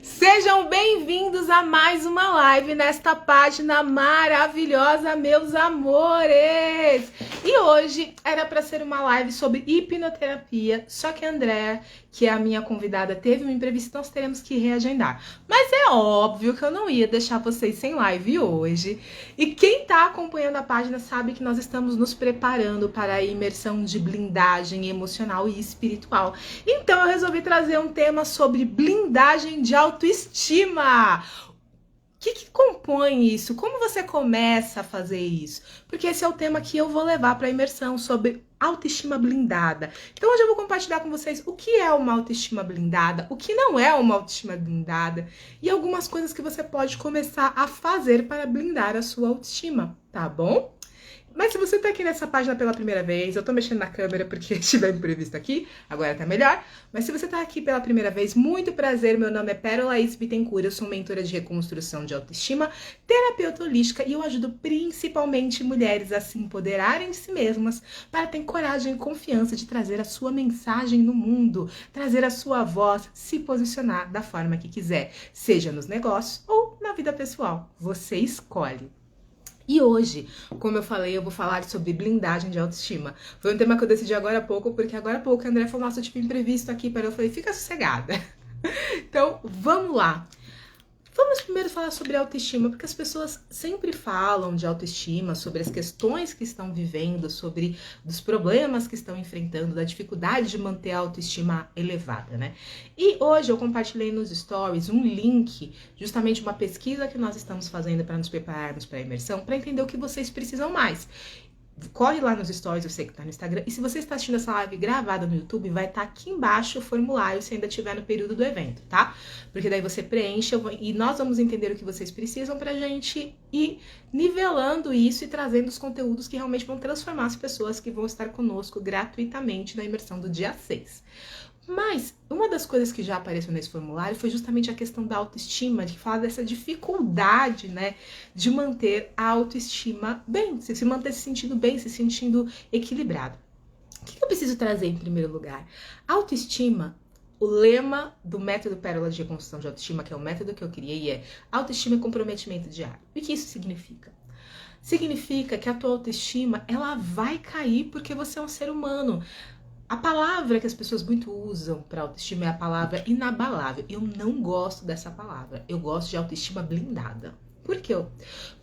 Sejam bem-vindos a mais uma live nesta página maravilhosa, meus amores! E hoje era para ser uma live sobre hipnoterapia, só que a Andréa, que é a minha convidada, teve um imprevisto, nós teremos que reagendar. Mas é óbvio que eu não ia deixar vocês sem live hoje. E quem tá acompanhando a página sabe que nós estamos nos preparando para a imersão de blindagem emocional e espiritual. Então eu resolvi trazer um tema sobre blindagem de autoestima. O que compõe isso? Como você começa a fazer isso? Porque esse é o tema que eu vou levar para a imersão sobre autoestima blindada. Então hoje eu vou compartilhar com vocês o que é uma autoestima blindada, o que não é uma autoestima blindada e algumas coisas que você pode começar a fazer para blindar a sua autoestima, tá bom? Mas se você tá aqui nessa página pela primeira vez, eu tô mexendo na câmera porque tive imprevisto aqui, agora tá melhor. Mas se você tá aqui pela primeira vez, muito prazer, meu nome é Pérola Laís Bittencourt, eu sou mentora de reconstrução de autoestima, terapeuta holística e eu ajudo principalmente mulheres a se empoderarem de si mesmas para ter coragem e confiança de trazer a sua mensagem no mundo, trazer a sua voz, se posicionar da forma que quiser, seja nos negócios ou na vida pessoal. Você escolhe. E hoje, como eu falei, eu vou falar sobre blindagem de autoestima. Foi um tema que eu decidi agora há pouco, porque agora há pouco a André falou, nossa, eu tive imprevisto aqui, para eu falei, fica sossegada. Então, vamos lá. Vamos primeiro falar sobre autoestima, porque as pessoas sempre falam de autoestima, sobre as questões que estão vivendo, sobre os problemas que estão enfrentando, da dificuldade de manter a autoestima elevada, né? E hoje eu compartilhei nos stories um link, justamente uma pesquisa que nós estamos fazendo para nos prepararmos para a imersão, para entender o que vocês precisam mais. Corre lá nos stories, eu sei que tá no Instagram. E se você está assistindo essa live gravada no YouTube, vai estar aqui embaixo o formulário, se ainda estiver no período do evento, tá? Porque daí você preenche e nós vamos entender o que vocês precisam pra gente ir nivelando isso e trazendo os conteúdos que realmente vão transformar as pessoas que vão estar conosco gratuitamente na imersão do dia 6. Mas uma das coisas que já apareceu nesse formulário foi justamente a questão da autoestima, de falar dessa dificuldade, né, de manter a autoestima bem, se manter se sentindo bem, se sentindo equilibrado. O que eu preciso trazer em primeiro lugar? Autoestima, o lema do método Pérola de Reconstrução de Autoestima, que é o método que eu criei, é autoestima e comprometimento diário. E o que isso significa? Significa que a tua autoestima, ela vai cair porque você é um ser humano. A palavra que as pessoas muito usam para autoestima é a palavra inabalável. Eu não gosto dessa palavra. Eu gosto de autoestima blindada. Por quê?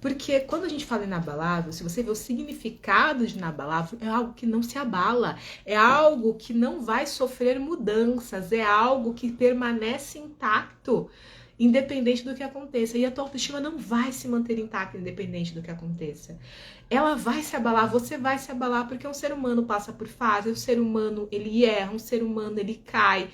Porque quando a gente fala inabalável, se você vê o significado de inabalável, é algo que não se abala, é algo que não vai sofrer mudanças, é algo que permanece intacto, independente do que aconteça. E a tua autoestima não vai se manter intacta, independente do que aconteça. Ela vai se abalar, você vai se abalar, porque um ser humano passa por fases, um ser humano ele erra, um ser humano ele cai.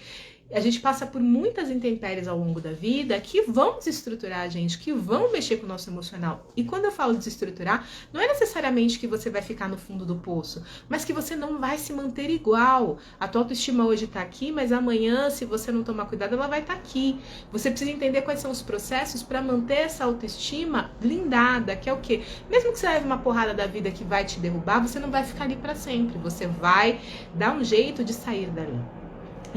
A gente passa por muitas intempéries ao longo da vida que vão desestruturar a gente, que vão mexer com o nosso emocional. E quando eu falo desestruturar, não é necessariamente que você vai ficar no fundo do poço, mas que você não vai se manter igual. A tua autoestima hoje tá aqui, mas amanhã, se você não tomar cuidado, ela vai estar aqui. Você precisa entender quais são os processos para manter essa autoestima blindada, que é o quê? Mesmo que você leve uma porrada da vida que vai te derrubar, você não vai ficar ali para sempre. Você vai dar um jeito de sair dali.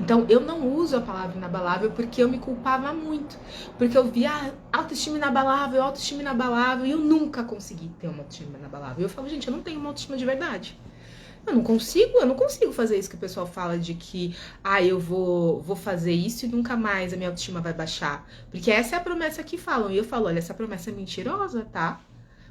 Então, eu não uso a palavra inabalável porque eu me culpava muito. Porque eu via autoestima inabalável, e eu nunca consegui ter uma autoestima inabalável. Eu falo, gente, eu não tenho uma autoestima de verdade. Eu não consigo fazer isso que o pessoal fala de que, eu vou fazer isso e nunca mais a minha autoestima vai baixar. Porque essa é a promessa que falam. E eu falo, olha, essa promessa é mentirosa, tá?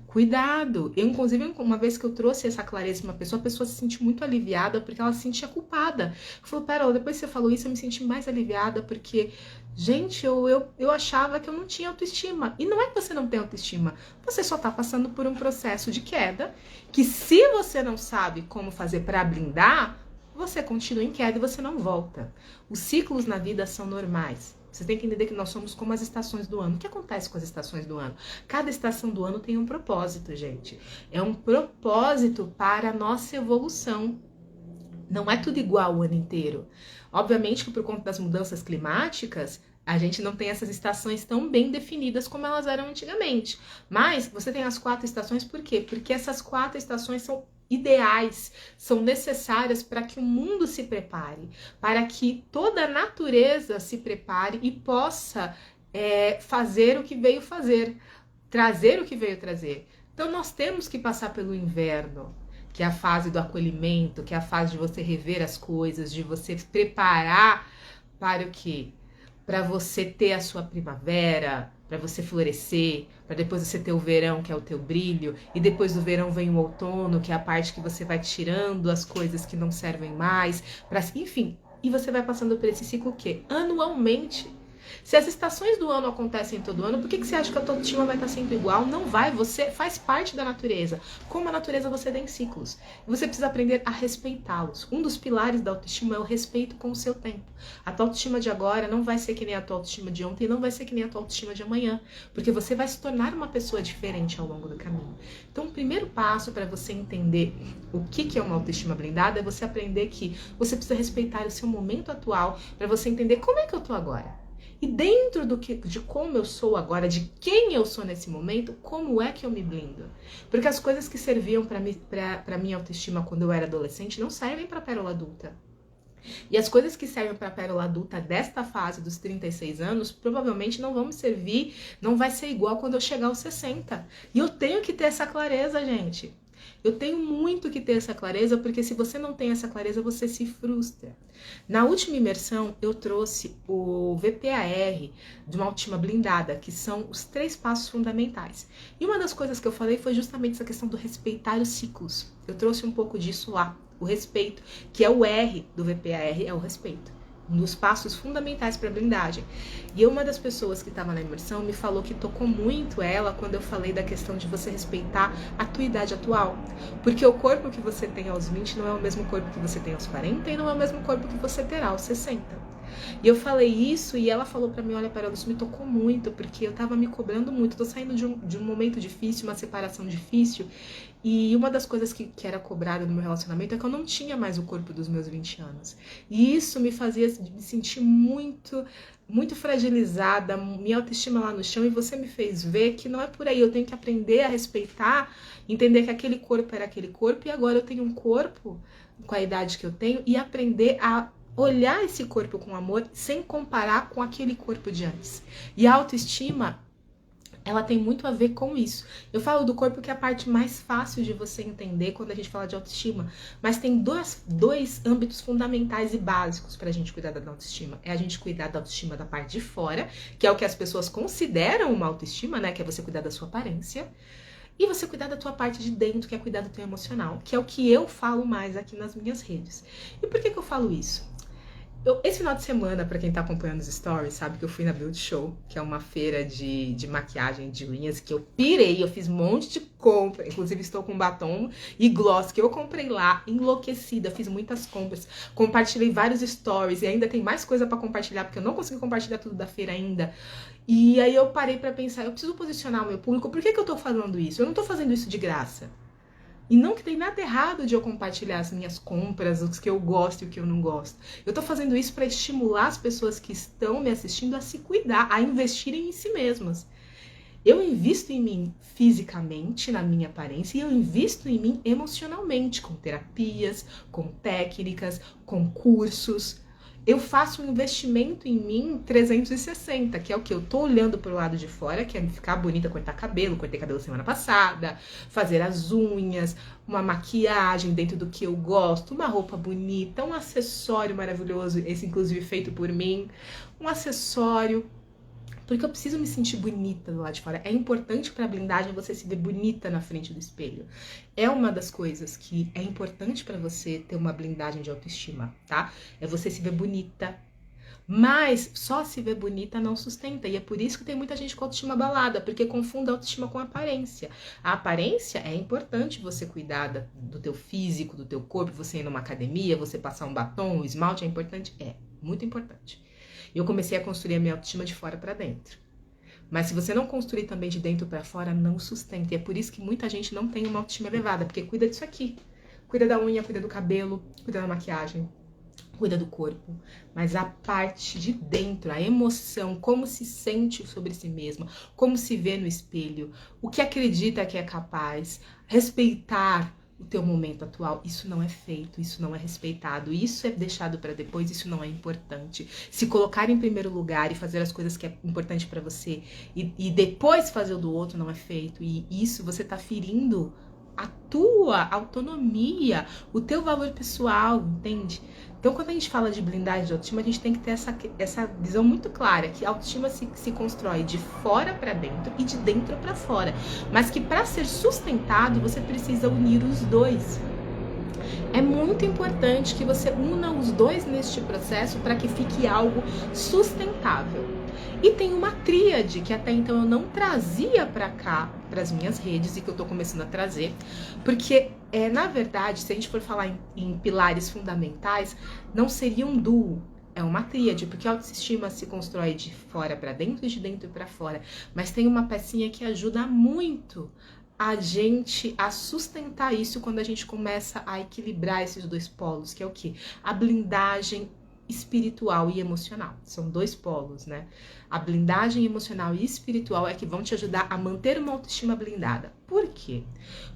Cuidado. Eu, inclusive, uma vez que eu trouxe essa clareza pra uma pessoa, a pessoa se sentiu muito aliviada porque ela se sentia culpada. Falou, pera, depois que você falou isso, eu me senti mais aliviada porque, gente, eu achava que eu não tinha autoestima. E não é que você não tem autoestima, você só tá passando por um processo de queda que, se você não sabe como fazer para blindar, você continua em queda e você não volta. Os ciclos na vida são normais. Você tem que entender que nós somos como as estações do ano. O que acontece com as estações do ano? Cada estação do ano tem um propósito, gente. É um propósito para a nossa evolução. Não é tudo igual o ano inteiro. Obviamente que por conta das mudanças climáticas, a gente não tem essas estações tão bem definidas como elas eram antigamente. Mas você tem as 4 estações, por quê? Porque essas 4 estações são ideais, são necessárias para que o mundo se prepare, para que toda a natureza se prepare e possa fazer o que veio fazer, trazer o que veio trazer. Então nós temos que passar pelo inverno, que é a fase do acolhimento, que é a fase de você rever as coisas, de você preparar para o quê? Para você ter a sua primavera, para você florescer, para depois você ter o verão, que é o teu brilho, e depois do verão vem o outono, que é a parte que você vai tirando as coisas que não servem mais, enfim, e você vai passando por esse ciclo que anualmente. Se as estações do ano acontecem todo ano, por que você acha que a tua autoestima vai estar sempre igual? Não vai, você faz parte da natureza. Como a natureza você tem ciclos. E você precisa aprender a respeitá-los. Um dos pilares da autoestima é o respeito com o seu tempo. A tua autoestima de agora não vai ser que nem a tua autoestima de ontem, não vai ser que nem a tua autoestima de amanhã. Porque você vai se tornar uma pessoa diferente ao longo do caminho. Então o primeiro passo para você entender o que é uma autoestima blindada é você aprender que você precisa respeitar o seu momento atual para você entender como é que eu tô agora. E dentro de como eu sou agora, de quem eu sou nesse momento, como é que eu me blindo? Porque as coisas que serviam para minha autoestima quando eu era adolescente não servem para a pérola adulta. E as coisas que servem para a pérola adulta desta fase dos 36 anos, provavelmente não vão me servir, não vai ser igual quando eu chegar aos 60. E eu tenho que ter essa clareza, gente. Eu tenho muito que ter essa clareza, porque se você não tem essa clareza, você se frustra. Na última imersão, eu trouxe o VPAR de uma autoestima blindada, que são os 3 passos fundamentais. E uma das coisas que eu falei foi justamente essa questão do respeitar os ciclos. Eu trouxe um pouco disso lá, o respeito, que é o R do VPAR, é o respeito. Um dos passos fundamentais para a blindagem. E uma das pessoas que estava na imersão me falou que tocou muito ela quando eu falei da questão de você respeitar a tua idade atual. Porque o corpo que você tem aos 20 não é o mesmo corpo que você tem aos 40 e não é o mesmo corpo que você terá aos 60. E eu falei isso e ela falou pra mim, olha, Perla, isso me tocou muito, porque eu tava me cobrando muito, tô saindo de um momento difícil, uma separação difícil, e uma das coisas que era cobrada no meu relacionamento é que eu não tinha mais o corpo dos meus 20 anos. E isso me fazia me sentir muito, muito fragilizada, minha autoestima lá no chão, e você me fez ver que não é por aí, eu tenho que aprender a respeitar, entender que aquele corpo era aquele corpo, e agora eu tenho um corpo com a idade que eu tenho, e aprender a olhar esse corpo com amor sem comparar com aquele corpo de antes. E a autoestima, ela tem muito a ver com isso. Eu falo do corpo que é a parte mais fácil de você entender quando a gente fala de autoestima, mas tem dois âmbitos fundamentais e básicos pra gente cuidar da autoestima. É a gente cuidar da autoestima da parte de fora, que é o que as pessoas consideram uma autoestima, né? Que é você cuidar da sua aparência. E você cuidar da tua parte de dentro, que é cuidar do teu emocional, que é o que eu falo mais aqui nas minhas redes. E por que eu falo isso? Esse final de semana, pra quem tá acompanhando os stories, sabe que eu fui na Beauty Show, que é uma feira de maquiagem de unhas, que eu pirei, eu fiz um monte de compra, inclusive estou com batom e gloss que eu comprei lá, enlouquecida, fiz muitas compras, compartilhei vários stories e ainda tem mais coisa pra compartilhar, porque eu não consegui compartilhar tudo da feira ainda. E aí eu parei pra pensar, eu preciso posicionar o meu público, por que eu tô falando isso? Eu não tô fazendo isso de graça. E não que tem nada errado de eu compartilhar as minhas compras, os que eu gosto e o que eu não gosto. Eu tô fazendo isso para estimular as pessoas que estão me assistindo a se cuidar, a investirem em si mesmas. Eu invisto em mim fisicamente, na minha aparência, e eu invisto em mim emocionalmente, com terapias, com técnicas, com cursos. Eu faço um investimento em mim 360, que é o que eu tô olhando pro lado de fora, que é ficar bonita, cortei cabelo semana passada, fazer as unhas, uma maquiagem dentro do que eu gosto, uma roupa bonita, um acessório maravilhoso, esse inclusive feito por mim, um acessório, porque eu preciso me sentir bonita do lado de fora. É importante para a blindagem você se ver bonita na frente do espelho. É uma das coisas que é importante para você ter uma blindagem de autoestima, tá? É você se ver bonita. Mas só se ver bonita não sustenta. E é por isso que tem muita gente com autoestima abalada, porque confunde a autoestima com a aparência. A aparência é importante você cuidar do teu físico, do teu corpo, você ir numa academia, você passar um batom, um esmalte, é importante? É, muito importante. Eu comecei a construir a minha autoestima de fora para dentro. Mas se você não construir também de dentro para fora, não sustenta. E é por isso que muita gente não tem uma autoestima elevada, porque cuida disso aqui. Cuida da unha, cuida do cabelo, cuida da maquiagem, cuida do corpo. Mas a parte de dentro, a emoção, como se sente sobre si mesma, como se vê no espelho, o que acredita que é capaz, respeitar o teu momento atual. Isso não é feito, isso não é respeitado, isso é deixado para depois, isso não é importante. Se colocar em primeiro lugar e fazer as coisas que é importante para você e depois fazer o do outro não é feito. E isso você tá ferindo a tua autonomia, o teu valor pessoal, entende? Então, quando a gente fala de blindagem de autoestima, a gente tem que ter essa visão muito clara, que a autoestima se constrói de fora para dentro e de dentro para fora, mas que para ser sustentado, você precisa unir os dois. É muito importante que você una os dois neste processo para que fique algo sustentável. E tem uma tríade que até então eu não trazia para cá, para as minhas redes, e que eu tô começando a trazer, porque na verdade, se a gente for falar em pilares fundamentais, não seria um duo, é uma tríade, porque a autoestima se constrói de fora para dentro e de dentro para fora, mas tem uma pecinha que ajuda muito a gente a sustentar isso quando a gente começa a equilibrar esses dois polos, que é o quê? A blindagem espiritual e emocional. São dois polos, né? A blindagem emocional e espiritual é que vão te ajudar a manter uma autoestima blindada. Por quê?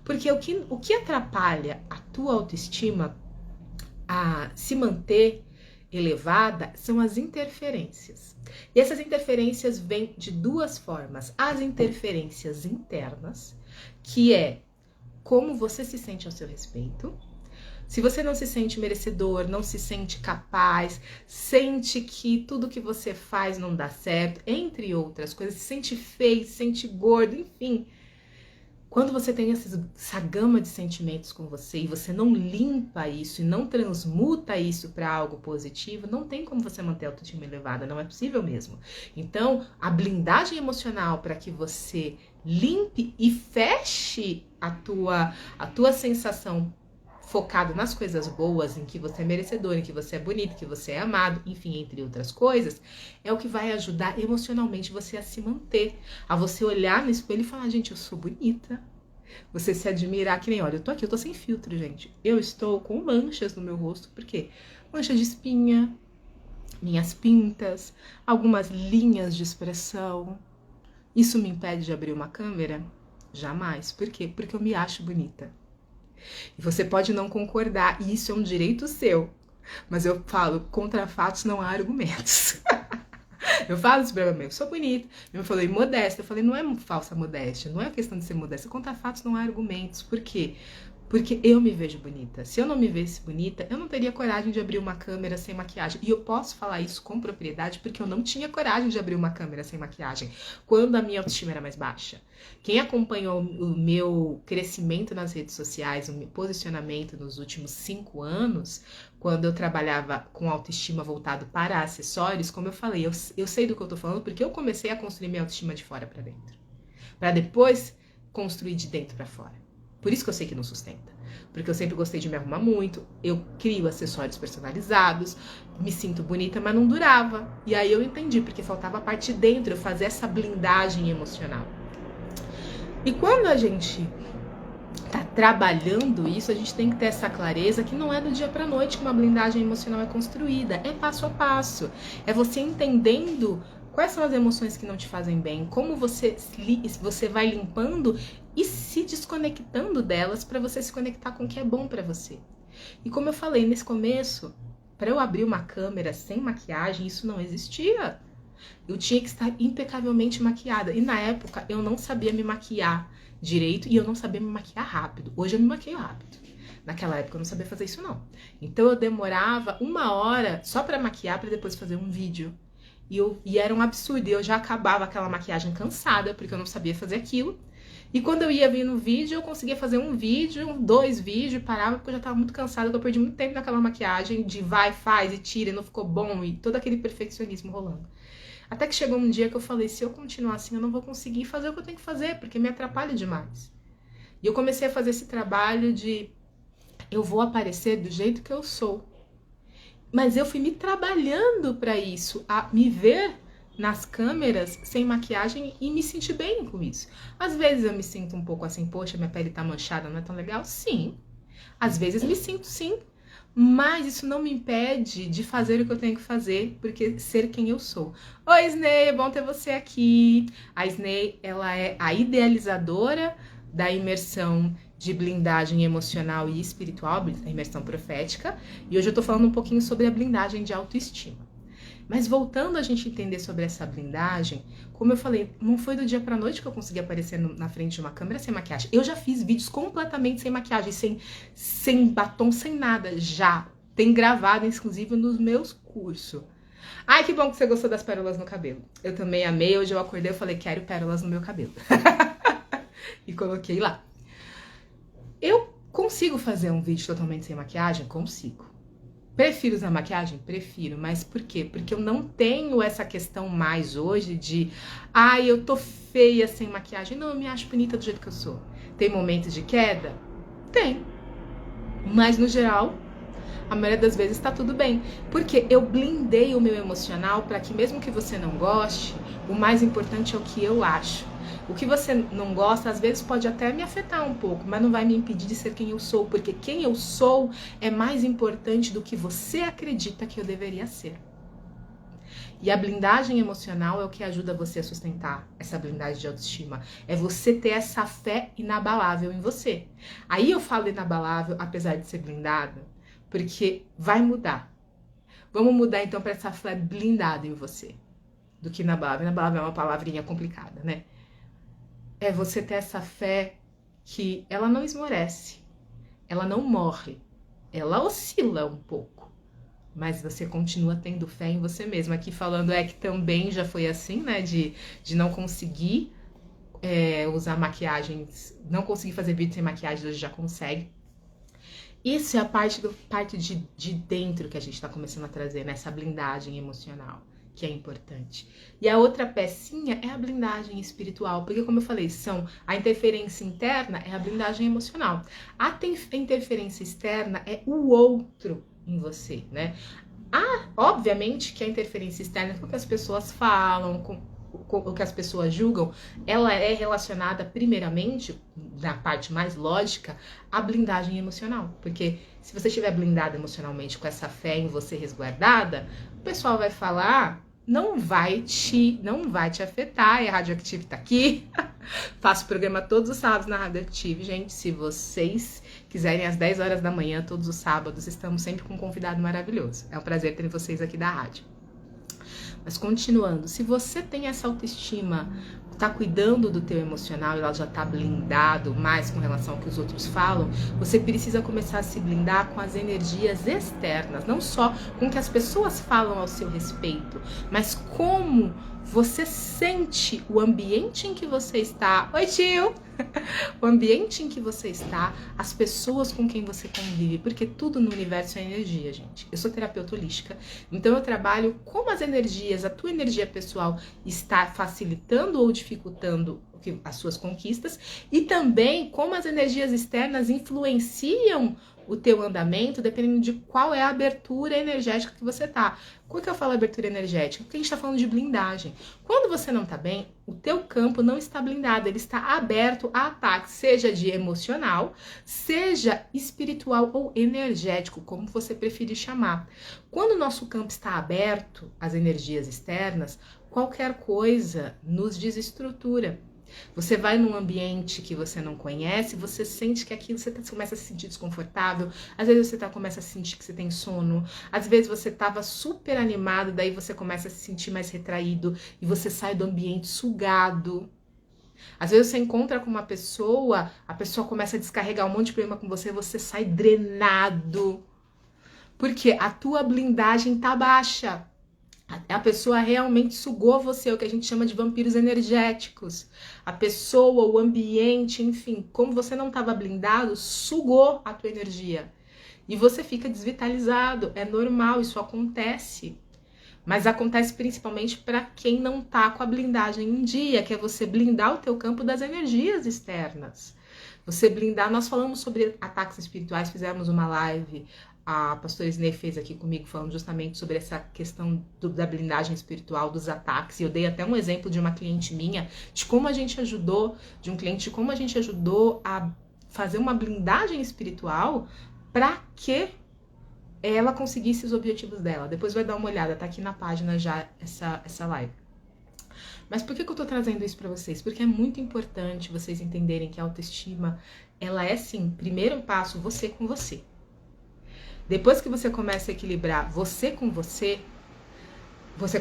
Porque o que atrapalha a tua autoestima a se manter elevada são as interferências. E essas interferências vêm de duas formas. As interferências internas, que é como você se sente ao seu respeito. Se você não se sente merecedor, não se sente capaz, sente que tudo que você faz não dá certo, entre outras coisas, se sente feio, se sente gordo, enfim. Quando você tem essa gama de sentimentos com você e você não limpa isso e não transmuta isso para algo positivo, não tem como você manter a autoestima elevada, não é possível mesmo. Então, a blindagem emocional para que você limpe e feche a tua sensação focado nas coisas boas, em que você é merecedor, em que você é bonito, que você é amado, enfim, entre outras coisas, é o que vai ajudar emocionalmente você a se manter, a você olhar no espelho e falar, gente, eu sou bonita. Você se admirar, que nem, olha, eu tô sem filtro, gente. Eu estou com manchas no meu rosto, por quê? Mancha de espinha, minhas pintas, algumas linhas de expressão. Isso me impede de abrir uma câmera? Jamais. Por quê? Porque eu me acho bonita. E você pode não concordar, e isso é um direito seu. Mas eu falo, contra fatos não há argumentos. Eu falo isso pra mim, eu sou bonita. Eu falei, modesta. Eu falei, não é falsa modéstia, não é questão de ser modesta. Contra fatos não há argumentos. Por quê? Porque eu me vejo bonita. Se eu não me visse bonita, eu não teria coragem de abrir uma câmera sem maquiagem. E eu posso falar isso com propriedade porque eu não tinha coragem de abrir uma câmera sem maquiagem quando a minha autoestima era mais baixa. Quem acompanhou o meu crescimento nas redes sociais, o meu posicionamento nos últimos 5 anos, quando eu trabalhava com autoestima voltado para acessórios, como eu falei, eu sei do que eu tô falando porque eu comecei a construir minha autoestima de fora para dentro. Para depois construir de dentro para fora. Por isso que eu sei que não sustenta. Porque eu sempre gostei de me arrumar muito, eu crio acessórios personalizados, me sinto bonita, mas não durava. E aí eu entendi, porque faltava a parte de dentro, eu fazer essa blindagem emocional. E quando a gente tá trabalhando isso, a gente tem que ter essa clareza que não é do dia pra noite que uma blindagem emocional é construída, é passo a passo. É você entendendo quais são as emoções que não te fazem bem, como você vai limpando e se desconectando delas para você se conectar com o que é bom para você. E como eu falei nesse começo, para eu abrir uma câmera sem maquiagem, isso não existia. Eu tinha que estar impecavelmente maquiada. E na época eu não sabia me maquiar direito e eu não sabia me maquiar rápido. Hoje eu me maquio rápido. Naquela época eu não sabia fazer isso não. Então eu demorava 1 hora só para maquiar para depois fazer um vídeo. E era um absurdo. E eu já acabava aquela maquiagem cansada porque eu não sabia fazer aquilo. E quando eu ia vir no vídeo, eu conseguia fazer um vídeo, 2 vídeos, parava porque eu já tava muito cansada, eu perdi muito tempo naquela maquiagem de vai, faz e tira e não ficou bom e todo aquele perfeccionismo rolando. Até que chegou um dia que eu falei, se eu continuar assim, eu não vou conseguir fazer o que eu tenho que fazer, porque me atrapalha demais. E eu comecei a fazer esse trabalho de eu vou aparecer do jeito que eu sou. Mas eu fui me trabalhando para isso, a me ver nas câmeras, sem maquiagem e me sentir bem com isso. Às vezes eu me sinto um pouco assim, poxa, minha pele tá manchada, não é tão legal? Sim. Às vezes me sinto sim, mas isso não me impede de fazer o que eu tenho que fazer, porque ser quem eu sou. Oi, Snei, é bom ter você aqui. A Snei, ela é a idealizadora da imersão de blindagem emocional e espiritual, a imersão profética, e hoje eu tô falando um pouquinho sobre a blindagem de autoestima. Mas voltando a gente entender sobre essa blindagem, como eu falei, não foi do dia pra noite que eu consegui aparecer na frente de uma câmera sem maquiagem. Eu já fiz vídeos completamente sem maquiagem, sem batom, sem nada, já. Tem gravado, inclusive, nos meus cursos. Ai, que bom que você gostou das pérolas no cabelo. Eu também amei, hoje eu acordei e falei, quero pérolas no meu cabelo. E coloquei lá. Eu consigo fazer um vídeo totalmente sem maquiagem? Consigo. Prefiro usar maquiagem? Prefiro, mas por quê? Porque eu não tenho essa questão mais hoje de ai, eu tô feia sem maquiagem. Não, eu me acho bonita do jeito que eu sou. Tem momentos de queda? Tem. Mas no geral, a maioria das vezes tá tudo bem. Porque eu blindei o meu emocional para que mesmo que você não goste, o mais importante é o que eu acho. O que você não gosta, às vezes pode até me afetar um pouco, mas não vai me impedir de ser quem eu sou, porque quem eu sou é mais importante do que você acredita que eu deveria ser. E a blindagem emocional é o que ajuda você a sustentar essa blindagem de autoestima. É você ter essa fé inabalável em você. Aí eu falo inabalável, apesar de ser blindada, porque vai mudar. Vamos mudar então para essa fé blindada em você, do que inabalável. Inabalável é uma palavrinha complicada, né? É você ter essa fé que ela não esmorece, ela não morre, ela oscila um pouco, mas você continua tendo fé em você mesmo. Aqui falando que também já foi assim, né, de não conseguir usar maquiagens, não conseguir fazer vídeo sem maquiagem, hoje já consegue. Isso é a parte de dentro que a gente tá começando a trazer, nessa blindagem emocional, que é importante. E a outra pecinha é a blindagem espiritual, porque como eu falei, a interferência interna é a blindagem emocional. A interferência externa é o outro em você, né? Obviamente que a interferência externa, com o que as pessoas falam, com o que as pessoas julgam, ela é relacionada primeiramente, na parte mais lógica, à blindagem emocional. Porque se você estiver blindada emocionalmente com essa fé em você resguardada, o pessoal vai falar, não vai te afetar. E a Radioactive tá aqui. Faço programa todos os sábados na Radioactive, gente. Se vocês quiserem, às 10 horas da manhã, todos os sábados, estamos sempre com um convidado maravilhoso. É um prazer ter vocês aqui da rádio. Mas continuando, se você tem essa autoestima, tá cuidando do teu emocional e ela já tá blindado mais com relação ao que os outros falam, você precisa começar a se blindar com as energias externas, não só com o que as pessoas falam ao seu respeito, mas como você sente o ambiente em que você está. Oi, tio! O ambiente em que você está, as pessoas com quem você convive, porque tudo no universo é energia, gente. Eu sou terapeuta holística, então eu trabalho como as energias, a tua energia pessoal está facilitando ou dificultando as suas conquistas, e também como as energias externas influenciam o teu andamento, dependendo de qual é a abertura energética que você tá. Por que eu falo abertura energética? Porque a gente tá falando de blindagem. Quando você não tá bem, o teu campo não está blindado, ele está aberto a ataque, seja de emocional, seja espiritual ou energético, como você preferir chamar. Quando o nosso campo está aberto às energias externas, qualquer coisa nos desestrutura. Você vai num ambiente que você não conhece, você sente que aquilo, você começa a se sentir desconfortável, às vezes você começa a sentir que você tem sono, às vezes você estava super animado, daí você começa a se sentir mais retraído e você sai do ambiente sugado. Às vezes você encontra com uma pessoa, a pessoa começa a descarregar um monte de problema com você, você sai drenado, porque a tua blindagem tá baixa. A pessoa realmente sugou você, o que a gente chama de vampiros energéticos. A pessoa, o ambiente, enfim, como você não estava blindado, sugou a tua energia. E você fica desvitalizado. É normal, isso acontece. Mas acontece principalmente para quem não tá com a blindagem em dia, que é você blindar o teu campo das energias externas. Você blindar, nós falamos sobre ataques espirituais, fizemos uma live, a pastora Isnê fez aqui comigo falando justamente sobre essa questão da blindagem espiritual, dos ataques, e eu dei até um exemplo de uma cliente minha, de como a gente ajudou, a fazer uma blindagem espiritual para que ela conseguisse os objetivos dela. Depois vai dar uma olhada, tá aqui na página já essa live. Mas por que eu tô trazendo isso para vocês? Porque é muito importante vocês entenderem que a autoestima, ela é sim, primeiro passo, você com você. Depois que você começa a equilibrar você com você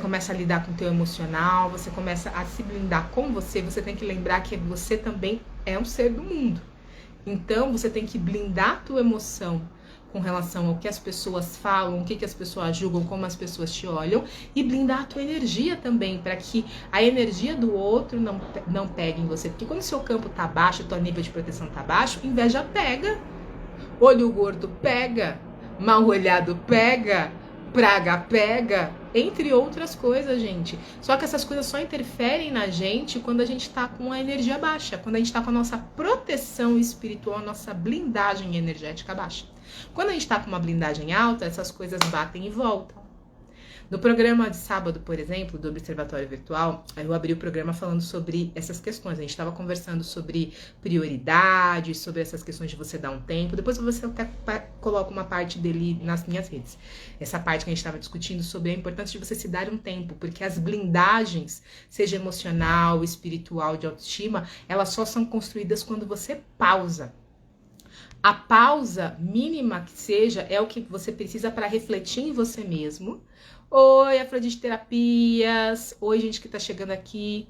começa a lidar com o teu emocional, você começa a se blindar com você, você tem que lembrar que você também é um ser do mundo. Então, você tem que blindar a tua emoção com relação ao que as pessoas falam, o que as pessoas julgam, como as pessoas te olham, e blindar a tua energia também, para que a energia do outro não pegue em você. Porque quando o seu campo tá baixo, o teu nível de proteção tá baixo, inveja pega, olho gordo pega, mal olhado pega, praga pega, entre outras coisas, gente. Só que essas coisas só interferem na gente quando a gente tá com a energia baixa, quando a gente tá com a nossa proteção espiritual, a nossa blindagem energética baixa. Quando a gente tá com uma blindagem alta, essas coisas batem e voltam. No programa de sábado, por exemplo, do Observatório Virtual, eu abri o programa falando sobre essas questões. A gente estava conversando sobre prioridade, sobre essas questões de você dar um tempo. Depois você até coloca uma parte dele nas minhas redes. Essa parte que a gente estava discutindo sobre a importância de você se dar um tempo, porque as blindagens, seja emocional, espiritual, de autoestima, elas só são construídas quando você pausa. A pausa mínima que seja é o que você precisa para refletir em você mesmo. Oi, Afrodite Terapias. Oi, gente que tá chegando aqui.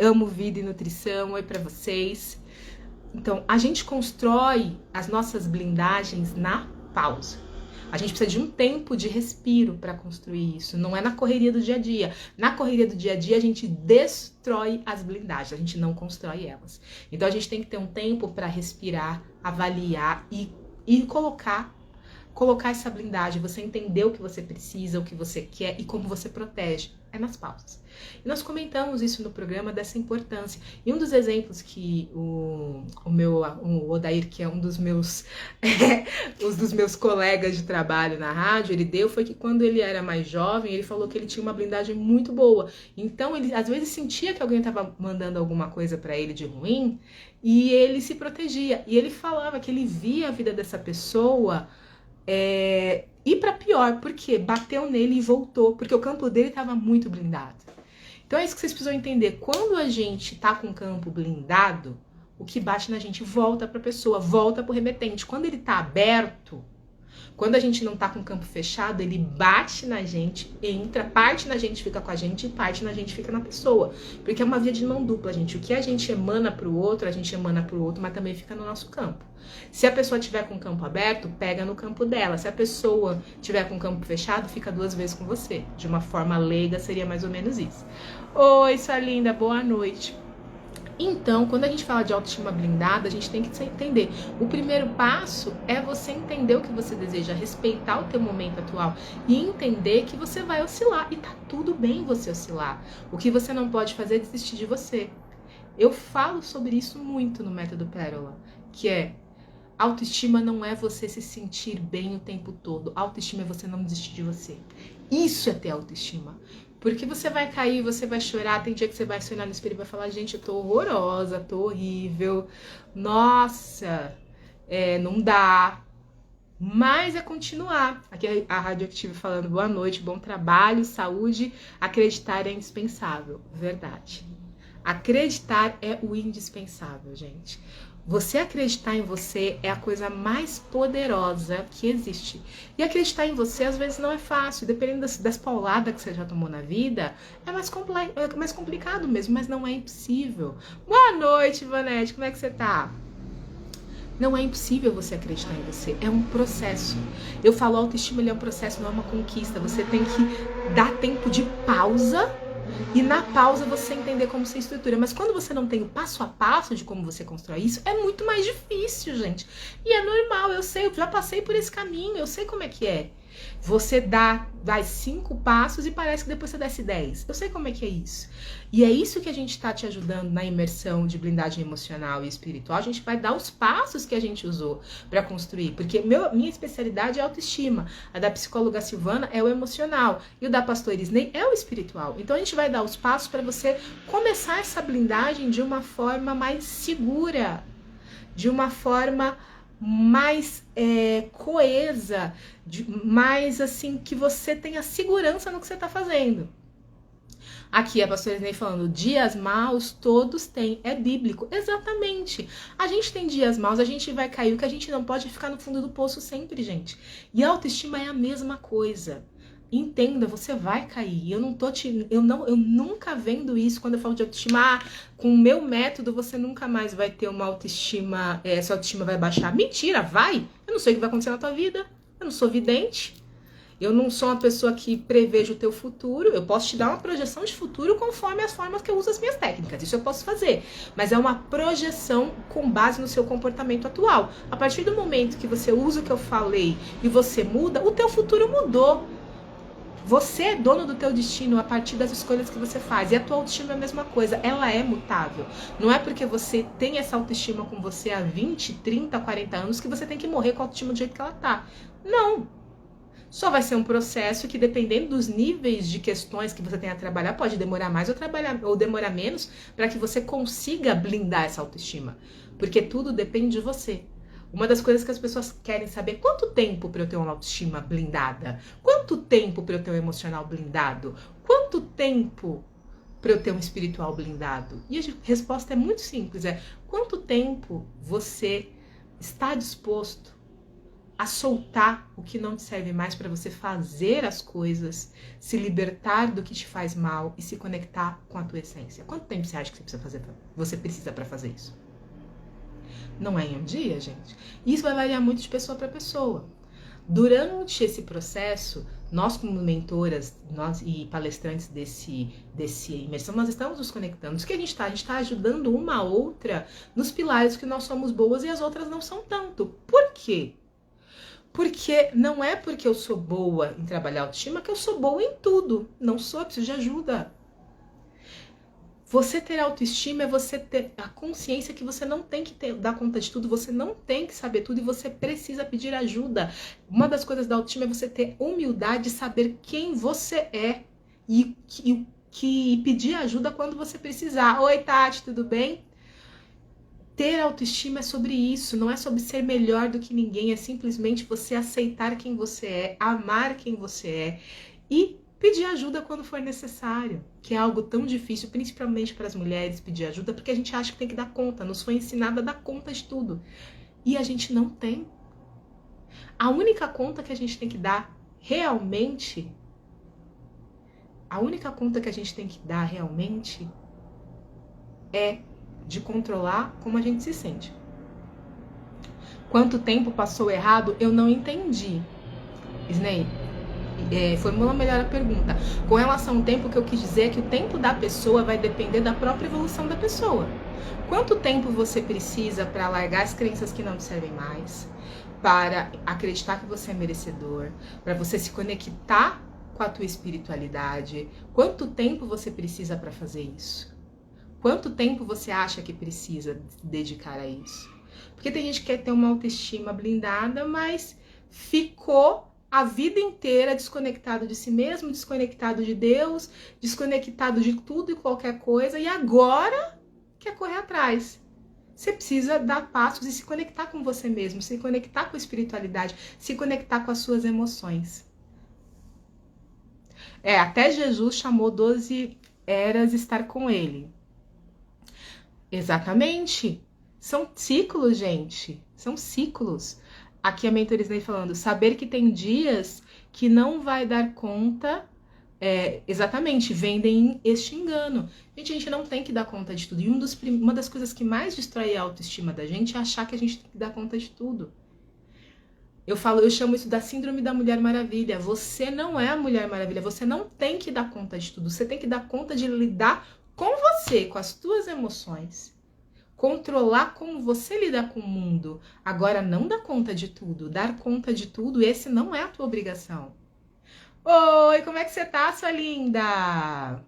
Amo vida e nutrição. Oi pra vocês. Então, a gente constrói as nossas blindagens na pausa. A gente precisa de um tempo de respiro para construir isso. Não é na correria do dia a dia. Na correria do dia a dia, a gente destrói as blindagens. A gente não constrói elas. Então, a gente tem que ter um tempo para respirar, avaliar e colocar essa blindagem, você entender o que você precisa, o que você quer e como você protege. É nas pausas. E nós comentamos isso no programa, dessa importância. E um dos exemplos que o Odair, que é um dos meus colegas de trabalho na rádio, ele deu, foi que quando ele era mais jovem, ele falou que ele tinha uma blindagem muito boa. Então, ele às vezes sentia que alguém estava mandando alguma coisa para ele de ruim e ele se protegia. E ele falava que ele via a vida dessa pessoa ir para pior, porque bateu nele e voltou, porque o campo dele estava muito blindado. Então é isso que vocês precisam entender. Quando a gente tá com o campo blindado, o que bate na gente volta para a pessoa, volta pro remetente. Quando ele tá aberto, quando a gente não tá com o campo fechado, ele bate na gente, entra, parte na gente fica com a gente e parte na gente fica na pessoa. Porque é uma via de mão dupla, gente. O que a gente emana pro outro, a gente emana pro outro, mas também fica no nosso campo. Se a pessoa tiver com o campo aberto, pega no campo dela. Se a pessoa tiver com o campo fechado, fica 2 vezes com você. De uma forma leiga, seria mais ou menos isso. Oi, sua linda, boa noite. Então, quando a gente fala de autoestima blindada, a gente tem que entender. O primeiro passo é você entender o que você deseja, respeitar o teu momento atual e entender que você vai oscilar. E tá tudo bem você oscilar. O que você não pode fazer é desistir de você. Eu falo sobre isso muito no Método Pérola, que é: autoestima não é você se sentir bem o tempo todo. Autoestima é você não desistir de você. Isso é ter autoestima. Porque você vai cair, você vai chorar, tem dia que você vai se olhar no espelho e vai falar: gente, eu tô horrorosa, tô horrível, nossa, não dá. Mas é continuar. Aqui a Radioactiva falando: boa noite, bom trabalho, saúde, acreditar é indispensável. Verdade. Acreditar é o indispensável, gente. Você acreditar em você é a coisa mais poderosa que existe. E acreditar em você às vezes não é fácil. Dependendo das pauladas que você já tomou na vida, é mais complicado mesmo, mas não é impossível. Boa noite, Vanete, como é que você tá? Não é impossível você acreditar em você, é um processo. Eu falo, autoestima é um processo, não é uma conquista. Você tem que dar tempo de pausa e na pausa você entender como você estrutura. Mas quando você não tem o passo a passo de como você constrói isso, é muito mais difícil, gente. E é normal, eu sei, eu já passei por esse caminho, eu sei como é que é. Você dá 5 passos e parece que depois você desce 10. Eu sei como é que é isso. E é isso que a gente está te ajudando na imersão de blindagem emocional e espiritual. A gente vai dar os passos que a gente usou para construir. Porque minha especialidade é a autoestima. A da psicóloga Silvana é o emocional. E o da pastora Isnei é o espiritual. Então a gente vai dar os passos para você começar essa blindagem de uma forma mais segura. De uma forma mais coesa, mais assim, que você tenha segurança no que você está fazendo. Aqui a pastora Isnei falando, dias maus todos têm, é bíblico. Exatamente. A gente tem dias maus, a gente vai cair, o que a gente não pode é ficar no fundo do poço sempre, gente. E a autoestima é a mesma coisa. Entenda, você vai cair. Eu nunca vendo isso quando eu falo de autoestima. Com o meu método, você nunca mais vai ter uma autoestima, sua autoestima vai baixar. Mentira, vai! Eu não sei o que vai acontecer na tua vida. Eu não sou vidente. Eu não sou uma pessoa que preveja o teu futuro. Eu posso te dar uma projeção de futuro conforme as formas que eu uso as minhas técnicas. Isso eu posso fazer. Mas é uma projeção com base no seu comportamento atual. A partir do momento que você usa o que eu falei e você muda, o teu futuro mudou. Você é dono do teu destino a partir das escolhas que você faz. E a tua autoestima é a mesma coisa. Ela é mutável. Não é porque você tem essa autoestima com você há 20, 30, 40 anos que você tem que morrer com a autoestima do jeito que ela tá. Não. Só vai ser um processo que, dependendo dos níveis de questões que você tem a trabalhar, pode demorar mais ou demorar menos para que você consiga blindar essa autoestima. Porque tudo depende de você. Uma das coisas que as pessoas querem saber, quanto tempo para eu ter uma autoestima blindada? Quanto tempo para eu ter um emocional blindado? Quanto tempo para eu ter um espiritual blindado? E a resposta é muito simples, quanto tempo você está disposto a soltar o que não te serve mais para você fazer as coisas, se libertar do que te faz mal e se conectar com a tua essência? Quanto tempo você acha que você precisa para fazer isso? Não é em um dia, gente. Isso vai variar muito de pessoa para pessoa. Durante esse processo, nós como mentoras e palestrantes desse imersão, nós estamos nos conectando. Isso que a gente está ajudando uma a outra nos pilares que nós somos boas e as outras não são tanto. Por quê? Porque não é porque eu sou boa em trabalhar autoestima que eu sou boa em tudo. Não sou, eu preciso de ajuda. Você ter autoestima é você ter a consciência que você não tem que dar conta de tudo, você não tem que saber tudo e você precisa pedir ajuda. Uma das coisas da autoestima é você ter humildade de saber quem você é e pedir ajuda quando você precisar. Oi, Tati, tudo bem? Ter autoestima é sobre isso, não é sobre ser melhor do que ninguém, é simplesmente você aceitar quem você é, amar quem você é e pedir ajuda quando for necessário, que é algo tão difícil, principalmente para as mulheres, pedir ajuda, porque a gente acha que tem que dar conta, nos foi ensinado a dar conta de tudo. E a gente não tem. A única conta que a gente tem que dar realmente, é de controlar como a gente se sente. Quanto tempo passou errado, eu não entendi. Isnei, formula melhor a pergunta. Com relação ao tempo, o que eu quis dizer é que o tempo da pessoa vai depender da própria evolução da pessoa. Quanto tempo você precisa para largar as crenças que não te servem mais, para acreditar que você é merecedor, para você se conectar com a tua espiritualidade? Quanto tempo você precisa para fazer isso? Quanto tempo você acha que precisa dedicar a isso? Porque tem gente que quer ter uma autoestima blindada, mas ficou a vida inteira desconectado de si mesmo, desconectado de Deus, desconectado de tudo e qualquer coisa, e agora quer correr atrás. Você precisa dar passos e se conectar com você mesmo, se conectar com a espiritualidade, se conectar com as suas emoções. Até Jesus chamou 12 eras estar com ele. Exatamente. São ciclos, gente. São ciclos. Aqui a mentora Isnei falando, saber que tem dias que não vai dar conta, exatamente, vendem este engano. Gente, a gente não tem que dar conta de tudo. E uma das coisas que mais destrói a autoestima da gente é achar que a gente tem que dar conta de tudo. Eu chamo isso da síndrome da Mulher Maravilha. Você não é a Mulher Maravilha, você não tem que dar conta de tudo. Você tem que dar conta de lidar com você, com as tuas emoções. Controlar como você lida com o mundo. Agora, não dar conta de tudo. Dar conta de tudo, esse não é a tua obrigação. Oi, como é que você tá, sua linda?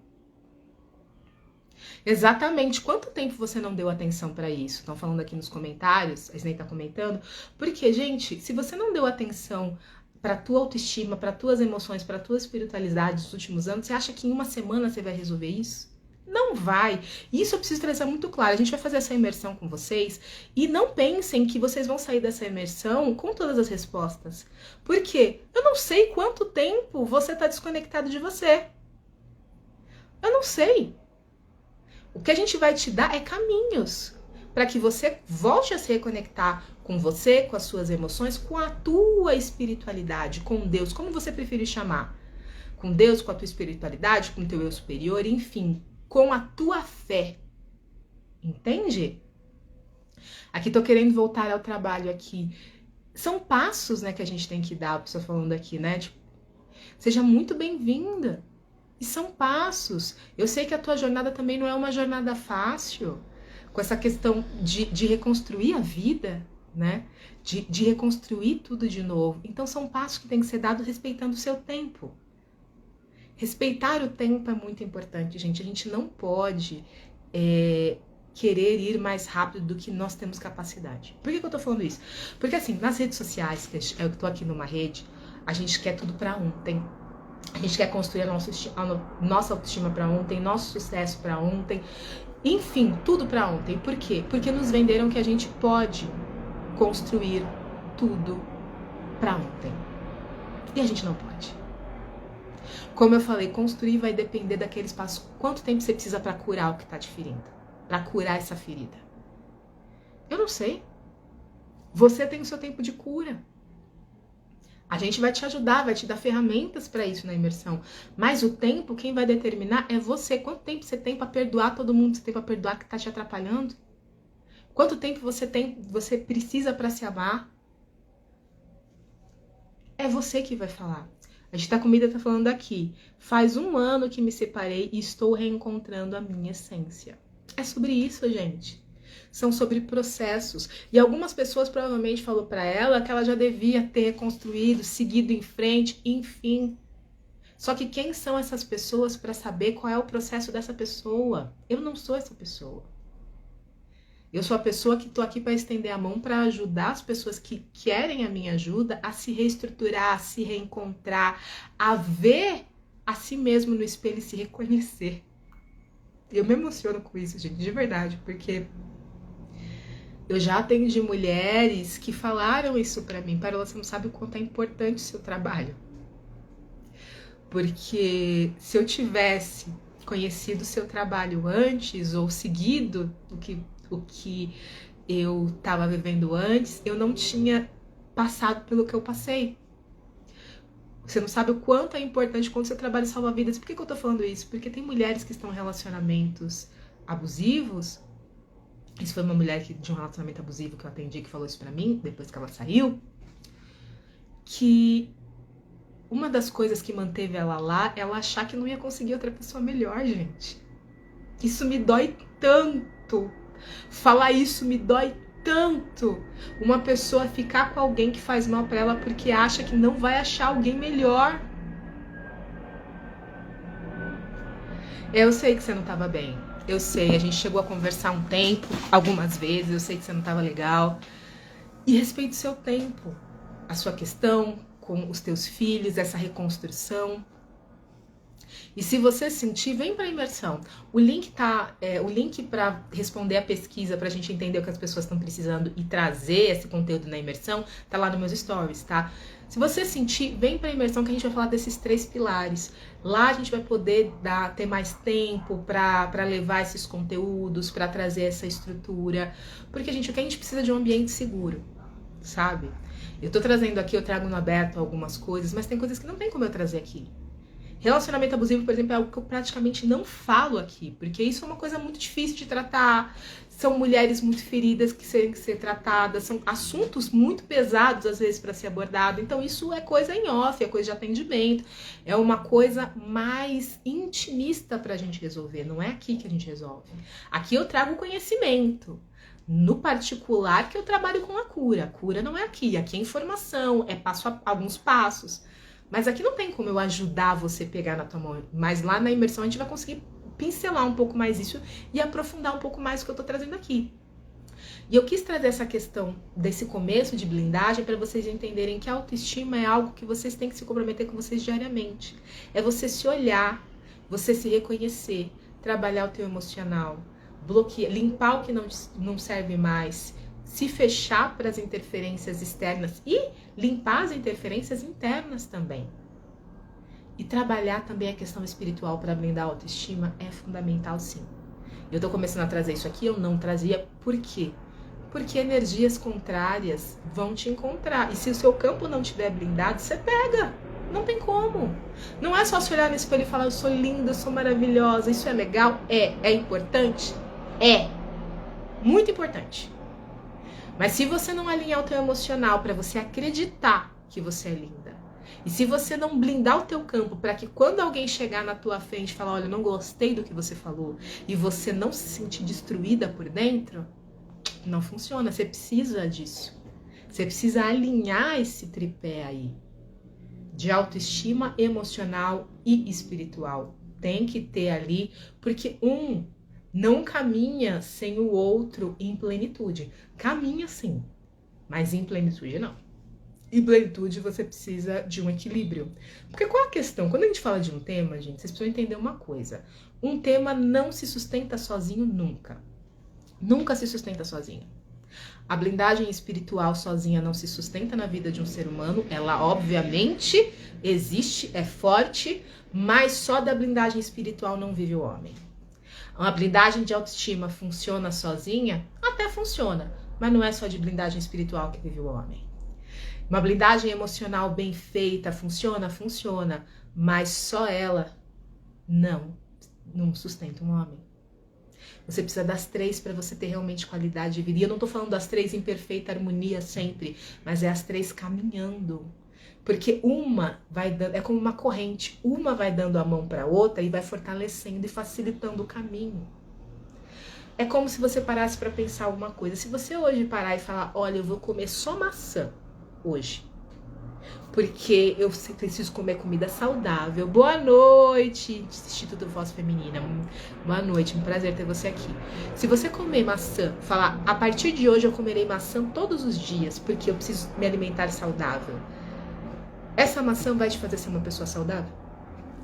Exatamente. Quanto tempo você não deu atenção para isso? Estão falando aqui nos comentários, a Isnei tá comentando. Porque, gente, se você não deu atenção para tua autoestima, para tuas emoções, para tua espiritualidade nos últimos anos, você acha que em uma semana você vai resolver isso? Não vai. Isso eu preciso trazer muito claro. A gente vai fazer essa imersão com vocês e não pensem que vocês vão sair dessa imersão com todas as respostas. Por quê? Eu não sei quanto tempo você está desconectado de você. Eu não sei. O que a gente vai te dar é caminhos para que você volte a se reconectar com você, com as suas emoções, com a tua espiritualidade, com Deus, como você preferir chamar. Com Deus, com a tua espiritualidade, com o teu eu superior, enfim, com a tua fé. Entende? Aqui tô querendo voltar ao trabalho aqui. São passos, né, que a gente tem que dar, a pessoa falando aqui, né? Tipo, seja muito bem-vinda. E são passos. Eu sei que a tua jornada também não é uma jornada fácil, com essa questão de reconstruir a vida, né? De reconstruir tudo de novo. Então são passos que têm que ser dados respeitando o seu tempo. Respeitar o tempo é muito importante, gente. A gente não pode querer ir mais rápido do que nós temos capacidade. Por que eu tô falando isso? Porque assim, nas redes sociais, que eu tô aqui numa rede, a gente quer tudo pra ontem. A gente quer construir a nossa autoestima pra ontem, nosso sucesso pra ontem. Enfim, tudo pra ontem. Por quê? Porque nos venderam que a gente pode construir tudo pra ontem. E a gente não pode. Como eu falei, construir vai depender daquele espaço. Quanto tempo você precisa para curar o que tá te ferindo? Para curar essa ferida? Eu não sei. Você tem o seu tempo de cura. A gente vai te ajudar, vai te dar ferramentas para isso na imersão. Mas o tempo, quem vai determinar é você. Quanto tempo você tem para perdoar todo mundo que você tem para perdoar que tá te atrapalhando? Quanto tempo você precisa para se amar? É você que vai falar. A Gita Comida tá falando aqui. Faz 1 ano que me separei e estou reencontrando a minha essência. É sobre isso, gente. São sobre processos. E algumas pessoas provavelmente falou para ela que ela já devia ter reconstruído, seguido em frente, enfim. Só que quem são essas pessoas para saber qual é o processo dessa pessoa? Eu não sou essa pessoa. Eu sou a pessoa que tô aqui para estender a mão para ajudar as pessoas que querem a minha ajuda a se reestruturar, a se reencontrar, a ver a si mesmo no espelho e se reconhecer. Eu me emociono com isso, gente, de verdade, porque eu já atendi mulheres que falaram isso para mim. Para você não sabe o quanto é importante o seu trabalho. Porque se eu tivesse conhecido o seu trabalho antes ou seguido o que eu estava vivendo antes, eu não tinha passado pelo que eu passei. Você não sabe o quanto é importante quando seu trabalho salva vidas. Por que eu tô falando isso? Porque tem mulheres que estão em relacionamentos abusivos. Isso foi uma mulher de um relacionamento abusivo que eu atendi que falou isso pra mim, depois que ela saiu. Que uma das coisas que manteve ela lá, ela achar que não ia conseguir outra pessoa melhor, gente. Isso me dói tanto. Falar isso me dói tanto. Uma pessoa ficar com alguém que faz mal pra ela porque acha que não vai achar alguém melhor. Eu sei que você não tava bem. Eu sei, a gente chegou a conversar um tempo, algumas vezes, eu sei que você não tava legal. E respeite o seu tempo, a sua questão com os teus filhos, essa reconstrução. E se você sentir, vem para a imersão. O link para responder a pesquisa, para a gente entender o que as pessoas estão precisando e trazer esse conteúdo na imersão, tá lá nos meus stories, tá? Se você sentir, vem para a imersão que a gente vai falar desses 3 pilares. Lá a gente vai poder ter mais tempo para levar esses conteúdos, para trazer essa estrutura. Porque, gente, o que a gente precisa de um ambiente seguro, sabe? Eu tô trazendo aqui, eu trago no aberto algumas coisas, mas tem coisas que não tem como eu trazer aqui. Relacionamento abusivo, por exemplo, é algo que eu praticamente não falo aqui, porque isso é uma coisa muito difícil de tratar. São mulheres muito feridas que têm que ser tratadas, são assuntos muito pesados às vezes para ser abordado. Então isso é coisa em off, é coisa de atendimento, é uma coisa mais intimista para a gente resolver. Não é aqui que a gente resolve. Aqui eu trago conhecimento. No particular que eu trabalho com a cura. A cura não é aqui, aqui é informação, é alguns passos. Mas aqui não tem como eu ajudar você a pegar na tua mão. Mas lá na imersão a gente vai conseguir pincelar um pouco mais isso e aprofundar um pouco mais o que eu tô trazendo aqui. E eu quis trazer essa questão desse começo de blindagem para vocês entenderem que a autoestima é algo que vocês têm que se comprometer com vocês diariamente. É você se olhar, você se reconhecer, trabalhar o teu emocional, bloquear, limpar o que não serve mais, se fechar para as interferências externas e limpar as interferências internas também. E trabalhar também a questão espiritual para blindar a autoestima é fundamental, sim. Eu tô começando a trazer isso aqui, eu não trazia. Por quê? Porque energias contrárias vão te encontrar. E se o seu campo não estiver blindado, você pega. Não tem como. Não é só se olhar no espelho e falar, eu sou linda, eu sou maravilhosa. Isso é legal? É importante? É. Muito importante. Mas se você não alinhar o teu emocional para você acreditar que você é linda, e se você não blindar o teu campo para que quando alguém chegar na tua frente e falar, olha, eu não gostei do que você falou, e você não se sentir destruída por dentro, não funciona. Você precisa disso. Você precisa alinhar esse tripé aí de autoestima emocional e espiritual. Tem que ter ali, porque um não caminha sem o outro em plenitude. Caminha sim, mas em plenitude não. Em plenitude você precisa de um equilíbrio. Porque qual é a questão? Quando a gente fala de um tema, gente, vocês precisam entender uma coisa. Um tema não se sustenta sozinho nunca. Nunca se sustenta sozinho. A blindagem espiritual sozinha não se sustenta na vida de um ser humano. Ela, obviamente, existe, é forte, mas só da blindagem espiritual não vive o homem. Uma blindagem de autoestima funciona sozinha? Até funciona, mas não é só de blindagem espiritual que vive o homem. Uma blindagem emocional bem feita funciona? Funciona, mas só ela não sustenta um homem. Você precisa das três para você ter realmente qualidade de vida. E eu não tô falando das três em perfeita harmonia sempre, mas é as três caminhando. Porque uma vai dando, é como uma corrente, uma vai dando a mão para outra e vai fortalecendo e facilitando o caminho. É como se você parasse para pensar alguma coisa. Se você hoje parar e falar, olha, eu vou comer só maçã hoje, porque eu preciso comer comida saudável. Boa noite, Instituto Voz Feminina. Boa noite, um prazer ter você aqui. Se você comer maçã, falar, a partir de hoje eu comerei maçã todos os dias, porque eu preciso me alimentar saudável. Essa maçã vai te fazer ser uma pessoa saudável?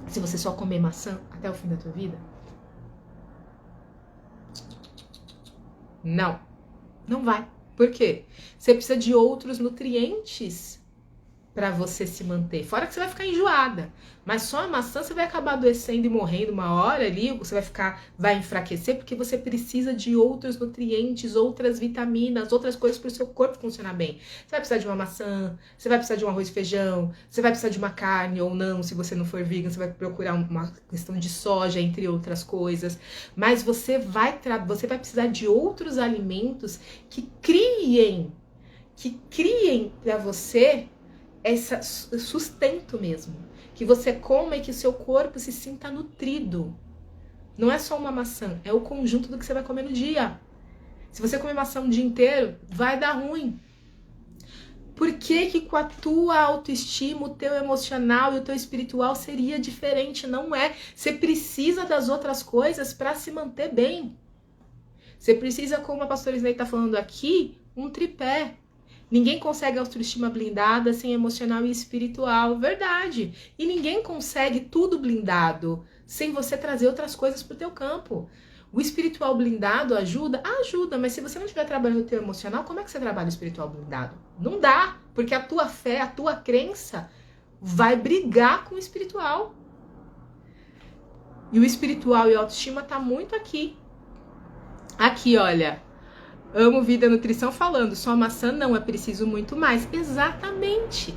Se você só comer maçã até o fim da tua vida? Não, não vai. Por quê? Você precisa de outros nutrientes para você se manter. Fora que você vai ficar enjoada. Mas só a maçã você vai acabar adoecendo e morrendo uma hora ali, você vai enfraquecer porque você precisa de outros nutrientes, outras vitaminas, outras coisas para o seu corpo funcionar bem. Você vai precisar de uma maçã, você vai precisar de um arroz e feijão, você vai precisar de uma carne ou não, se você não for vegan, você vai procurar uma questão de soja, entre outras coisas. Mas você vai precisar de outros alimentos que criem para você esse sustento mesmo, que você coma e que o seu corpo se sinta nutrido. Não é só uma maçã, é o conjunto do que você vai comer no dia. Se você comer maçã o dia inteiro, vai dar ruim. Por que com a tua autoestima, o teu emocional e o teu espiritual seria diferente? Não é. Você precisa das outras coisas para se manter bem. Você precisa, como a pastora Isnei está falando aqui, um tripé. Ninguém consegue autoestima blindada sem emocional e espiritual, verdade. E ninguém consegue tudo blindado sem você trazer outras coisas para o teu campo. O espiritual blindado ajuda? Ajuda, mas se você não estiver trabalhando o teu emocional, como é que você trabalha o espiritual blindado? Não dá, porque a tua fé, a tua crença vai brigar com o espiritual. E o espiritual e a autoestima tá muito aqui. Aqui, olha. Amo Vida Nutrição falando, só maçã não, é preciso muito mais. Exatamente.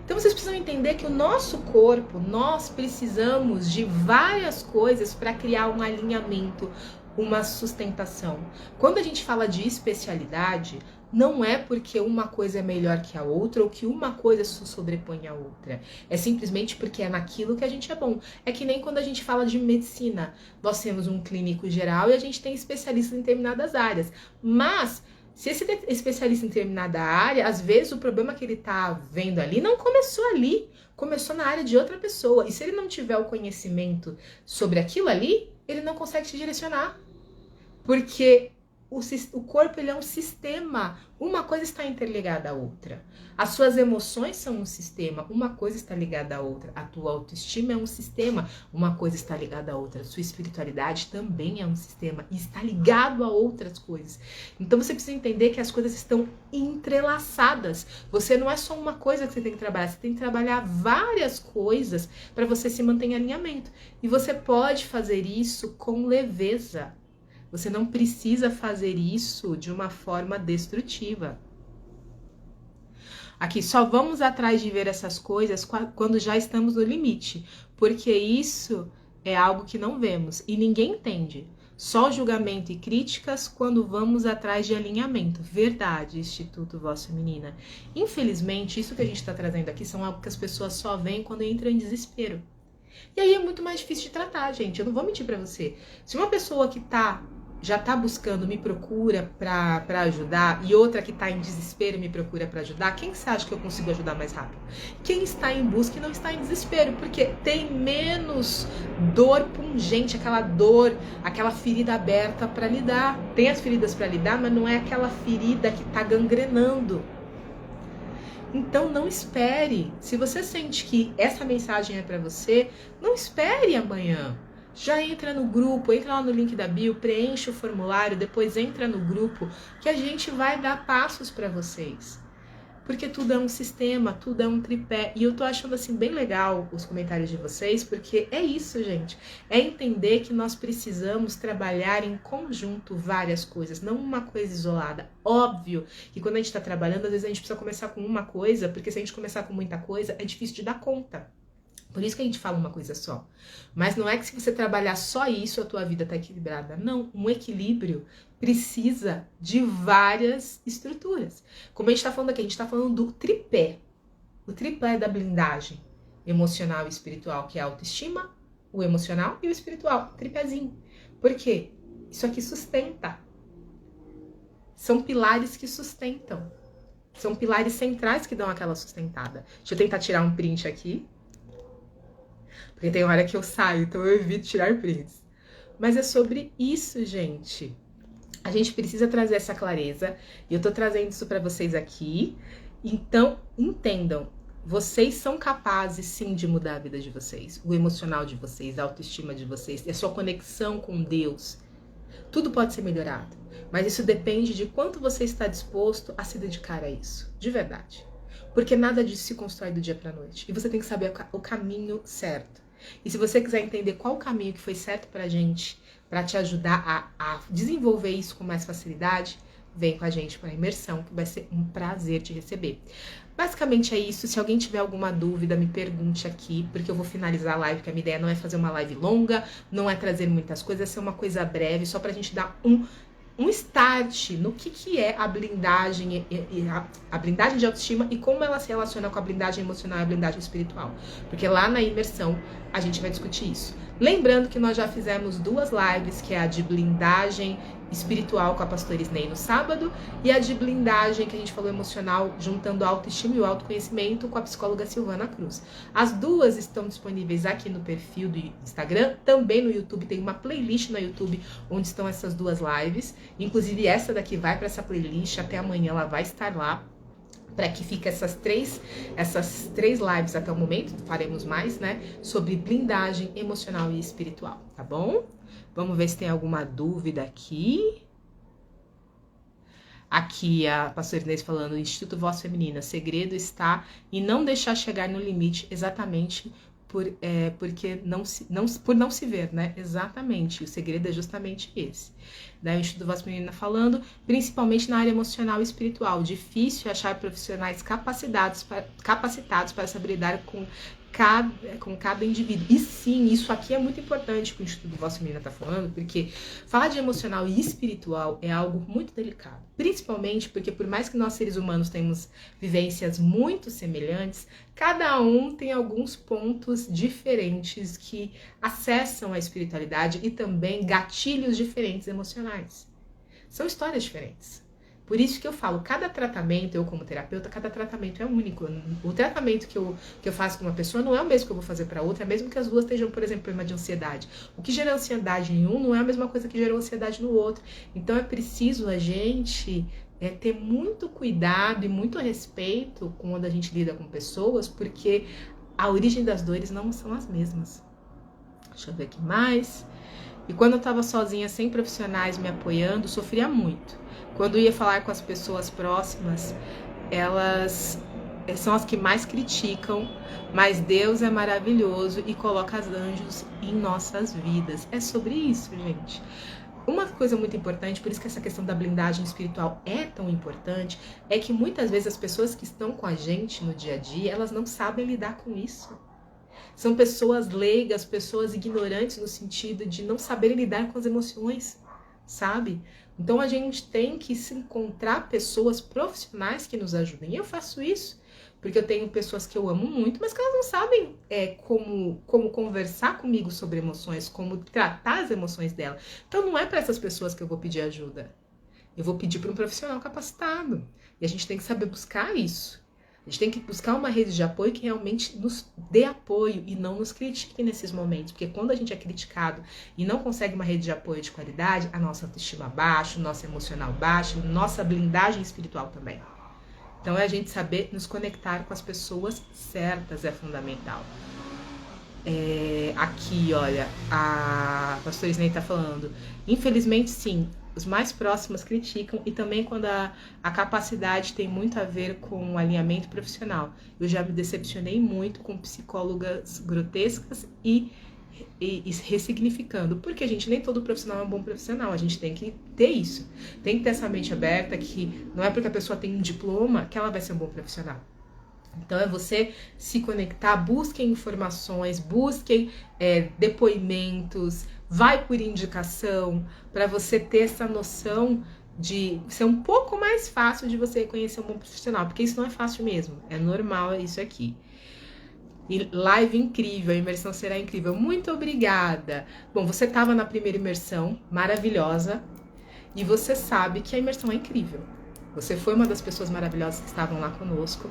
Então vocês precisam entender que o nosso corpo, nós precisamos de várias coisas para criar um alinhamento, uma sustentação. Quando a gente fala de especialidade, não é porque uma coisa é melhor que a outra ou que uma coisa se sobrepõe à outra. É simplesmente porque é naquilo que a gente é bom. É que nem quando a gente fala de medicina. Nós temos um clínico geral e a gente tem especialistas em determinadas áreas. Mas, se esse especialista em determinada área, às vezes o problema que ele está vendo ali não começou ali. Começou na área de outra pessoa. E se ele não tiver o conhecimento sobre aquilo ali, ele não consegue te direcionar. Porque o corpo ele é um sistema, uma coisa está interligada à outra. As suas emoções são um sistema, uma coisa está ligada à outra. A tua autoestima é um sistema, uma coisa está ligada à outra. A sua espiritualidade também é um sistema e está ligado a outras coisas. Então você precisa entender que as coisas estão entrelaçadas. Você não é só uma coisa que você tem que trabalhar, você tem que trabalhar várias coisas para você se manter em alinhamento. E você pode fazer isso com leveza. Você não precisa fazer isso de uma forma destrutiva. Aqui, só vamos atrás de ver essas coisas quando já estamos no limite, porque isso é algo que não vemos e ninguém entende. Só julgamento e críticas quando vamos atrás de alinhamento. Verdade, Instituto Voz Feminina. Infelizmente, isso que a gente está trazendo aqui são algo que as pessoas só veem quando entram em desespero. E aí é muito mais difícil de tratar, gente. Eu não vou mentir pra você. Se uma pessoa que já tá buscando me procura pra ajudar e outra que tá em desespero me procura pra ajudar, quem você acha que eu consigo ajudar mais rápido? Quem está em busca e não está em desespero, porque tem menos dor pungente, aquela dor, aquela ferida aberta pra lidar. Tem as feridas pra lidar, mas não é aquela ferida que tá gangrenando. Então não espere. Se você sente que essa mensagem é para você, não espere amanhã. Já entra no grupo, entra lá no link da bio, preenche o formulário, depois entra no grupo que a gente vai dar passos para vocês. Porque tudo é um sistema, tudo é um tripé. E eu tô achando assim bem legal os comentários de vocês, porque é isso, gente. É entender que nós precisamos trabalhar em conjunto várias coisas, não uma coisa isolada. Óbvio que quando a gente tá trabalhando, às vezes a gente precisa começar com uma coisa, porque se a gente começar com muita coisa, é difícil de dar conta. Por isso que a gente fala uma coisa só. Mas não é que se você trabalhar só isso, a tua vida tá equilibrada. Não, um equilíbrio precisa de várias estruturas. Como a gente tá falando aqui, a gente tá falando do tripé. O tripé da blindagem emocional e espiritual, que é a autoestima, o emocional e o espiritual. Tripézinho. Por quê? Isso aqui sustenta. São pilares que sustentam. São pilares centrais que dão aquela sustentada. Deixa eu tentar tirar um print aqui. Porque tem hora que eu saio, então eu evito tirar prints. Mas é sobre isso, gente. A gente precisa trazer essa clareza. E eu tô trazendo isso pra vocês aqui. Então, entendam. Vocês são capazes, sim, de mudar a vida de vocês. O emocional de vocês, a autoestima de vocês, a sua conexão com Deus. Tudo pode ser melhorado. Mas isso depende de quanto você está disposto a se dedicar a isso. De verdade. Porque nada disso se constrói do dia pra noite. E você tem que saber o caminho certo. E se você quiser entender qual o caminho que foi certo pra gente, pra te ajudar a desenvolver isso com mais facilidade, vem com a gente para a imersão, que vai ser um prazer te receber. Basicamente é isso. Se alguém tiver alguma dúvida, me pergunte aqui, porque eu vou finalizar a live, porque a minha ideia não é fazer uma live longa, não é trazer muitas coisas, é ser uma coisa breve, só pra gente dar um start no que é a blindagem, a blindagem de autoestima e como ela se relaciona com a blindagem emocional e a blindagem espiritual. Porque lá na imersão a gente vai discutir isso. Lembrando que nós já fizemos 2 lives, que é a de blindagem espiritual com a pastora Isnei no sábado e a de blindagem que a gente falou emocional, juntando a autoestima e o autoconhecimento com a psicóloga Silvana Cruz. As 2 estão disponíveis aqui no perfil do Instagram, também no YouTube, tem uma playlist no YouTube onde estão essas 2 lives, inclusive essa daqui vai para essa playlist, até amanhã ela vai estar lá, para que fique essas três lives até o momento, faremos mais, né, sobre blindagem emocional e espiritual, tá bom? Vamos ver se tem alguma dúvida aqui. Aqui a pastora Inês falando, Instituto Voz Feminina, segredo está em não deixar chegar no limite, exatamente por não se ver, né? Exatamente, o segredo é justamente esse. Daí o Instituto Voz Feminina falando, principalmente na área emocional e espiritual, difícil achar profissionais capacitados para saber lidar com cada indivíduo. E sim, isso aqui é muito importante que o Instituto Voz Feminina está falando, porque falar de emocional e espiritual é algo muito delicado. Principalmente porque por mais que nós seres humanos temos vivências muito semelhantes, cada um tem alguns pontos diferentes que acessam a espiritualidade e também gatilhos diferentes emocionais. São histórias diferentes. Por isso que eu falo, cada tratamento, eu como terapeuta, cada tratamento é único. O tratamento que eu faço com uma pessoa não é o mesmo que eu vou fazer para outra, mesmo que as duas estejam, por exemplo, problema de ansiedade. O que gera ansiedade em um não é a mesma coisa que gerou ansiedade no outro. Então é preciso a gente ter muito cuidado e muito respeito quando a gente lida com pessoas, porque a origem das dores não são as mesmas. Deixa eu ver aqui mais. E quando eu estava sozinha, sem profissionais me apoiando, sofria muito. Quando eu ia falar com as pessoas próximas, elas são as que mais criticam, mas Deus é maravilhoso e coloca os anjos em nossas vidas. É sobre isso, gente. Uma coisa muito importante, por isso que essa questão da blindagem espiritual é tão importante, é que muitas vezes as pessoas que estão com a gente no dia a dia, elas não sabem lidar com isso. São pessoas leigas, pessoas ignorantes no sentido de não saberem lidar com as emoções, sabe? Então a gente tem que se encontrar pessoas profissionais que nos ajudem. E eu faço isso porque eu tenho pessoas que eu amo muito, mas que elas não sabem como conversar comigo sobre emoções, como tratar as emoções dela. Então não é para essas pessoas que eu vou pedir ajuda. Eu vou pedir para um profissional capacitado. E a gente tem que saber buscar isso. A gente tem que buscar uma rede de apoio que realmente nos dê apoio e não nos critique nesses momentos. Porque quando a gente é criticado e não consegue uma rede de apoio de qualidade, a nossa autoestima baixa, o nosso emocional baixo, nossa blindagem espiritual também. Então é a gente saber nos conectar com as pessoas certas, é fundamental. Aqui, olha, a pastora Isnei está falando. Infelizmente, sim, os mais próximos criticam e também quando a capacidade tem muito a ver com o alinhamento profissional. Eu já me decepcionei muito com psicólogas grotescas e ressignificando, porque, gente, nem todo profissional é um bom profissional, a gente tem que ter isso, tem que ter essa mente aberta que não é porque a pessoa tem um diploma que ela vai ser um bom profissional. Então é você se conectar, busquem informações, busquem depoimentos, vai por indicação, para você ter essa noção de ser um pouco mais fácil de você reconhecer um bom profissional, porque isso não é fácil mesmo, é normal isso aqui. E live incrível, a imersão será incrível. Muito obrigada. Bom, você estava na primeira imersão, maravilhosa, e você sabe que a imersão é incrível. Você foi uma das pessoas maravilhosas que estavam lá conosco.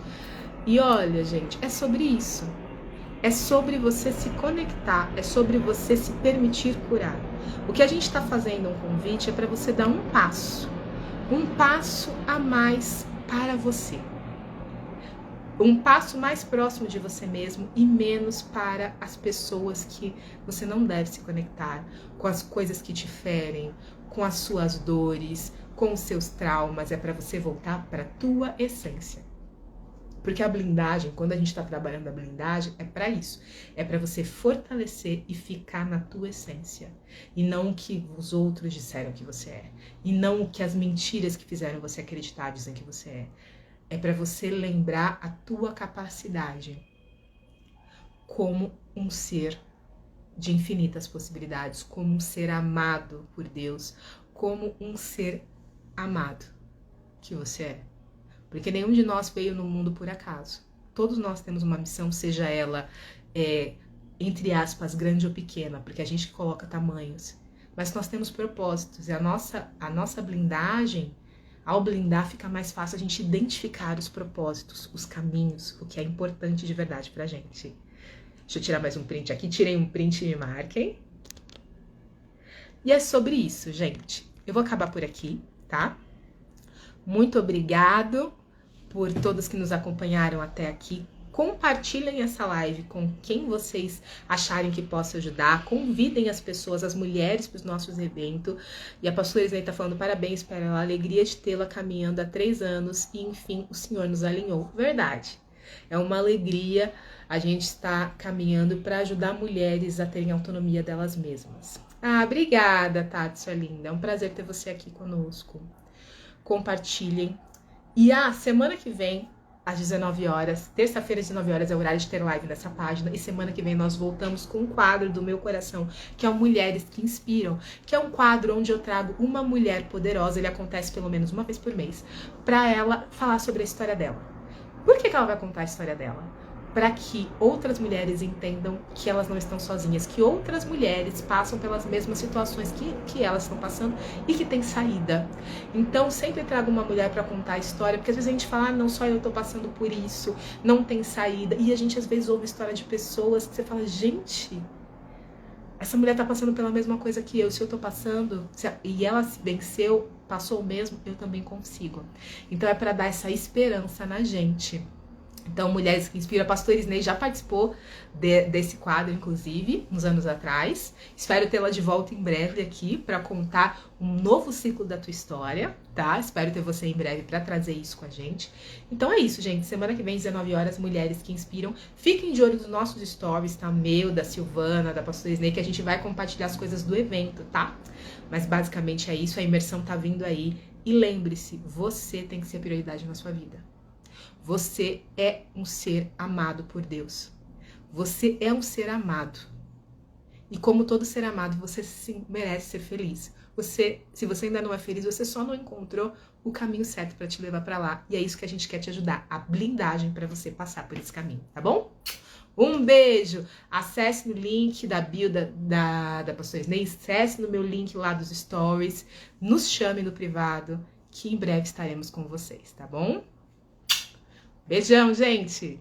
E olha, gente, é sobre isso. É sobre você se conectar, é sobre você se permitir curar. O que a gente está fazendo um convite é para você dar um passo a mais para você. Um passo mais próximo de você mesmo e menos para as pessoas que você não deve se conectar, com as coisas que te ferem, com as suas dores, com os seus traumas. É para você voltar para a tua essência. Porque a blindagem, quando a gente está trabalhando a blindagem, é para isso. É para você fortalecer e ficar na tua essência. E não o que os outros disseram que você é. E não o que as mentiras que fizeram você acreditar dizem que você é. É para você lembrar a tua capacidade como um ser de infinitas possibilidades, como um ser amado por Deus, como um ser amado que você é. Porque nenhum de nós veio no mundo por acaso. Todos nós temos uma missão, seja ela, entre aspas, grande ou pequena, porque a gente coloca tamanhos. Mas nós temos propósitos e a nossa blindagem, ao blindar, fica mais fácil a gente identificar os propósitos, os caminhos, o que é importante de verdade pra gente. Deixa eu tirar mais um print aqui. Tirei um print e me marquem. E é sobre isso, gente. Eu vou acabar por aqui, tá? Muito obrigado por todos que nos acompanharam até aqui. Compartilhem essa live com quem vocês acharem que possa ajudar. Convidem as pessoas, as mulheres, para os nossos eventos. E a pastora Isnei está falando parabéns para ela, a alegria de tê-la caminhando há 3 anos e, enfim, o Senhor nos alinhou. Verdade. É uma alegria a gente estar caminhando para ajudar mulheres a terem autonomia delas mesmas. Ah, obrigada, Tati, sua linda. É um prazer ter você aqui conosco. Compartilhem. E semana que vem, às 19 horas, terça-feira às 19 horas é o horário de ter live nessa página. E semana que vem nós voltamos com um quadro do meu coração, que é o Mulheres que Inspiram, que é um quadro onde eu trago uma mulher poderosa, ele acontece pelo menos uma vez por mês, para ela falar sobre a história dela. Por que ela vai contar a história dela? para que outras mulheres entendam que elas não estão sozinhas, que outras mulheres passam pelas mesmas situações que elas estão passando e que tem saída. Então, sempre trago uma mulher para contar a história, porque às vezes a gente fala, não, só eu tô passando por isso, não tem saída. E a gente às vezes ouve história de pessoas que você fala, gente, essa mulher tá passando pela mesma coisa que eu, se eu tô passando, e ela se venceu, passou o mesmo, eu também consigo. Então é para dar essa esperança na gente. Então, Mulheres que Inspiram, a pastora Isnei já participou desse quadro, inclusive, uns anos atrás. Espero tê-la de volta em breve aqui para contar um novo ciclo da tua história, tá? Espero ter você em breve para trazer isso com a gente. Então é isso, gente. Semana que vem, 19 horas, Mulheres que Inspiram. Fiquem de olho nos nossos stories, tá? Meu, da Silvana, da pastora Isnei, que a gente vai compartilhar as coisas do evento, tá? Mas basicamente é isso, a imersão tá vindo aí. E lembre-se, você tem que ser a prioridade na sua vida. Você é um ser amado por Deus. Você é um ser amado. E como todo ser amado, você sim merece ser feliz. Se você ainda não é feliz, você só não encontrou o caminho certo para te levar para lá. E é isso que a gente quer te ajudar, a blindagem para você passar por esse caminho, tá bom? Um beijo! Acesse no link da bio da pastora Isnei, acesse no meu link lá dos stories, nos chame no privado, que em breve estaremos com vocês, tá bom? Beijão, gente!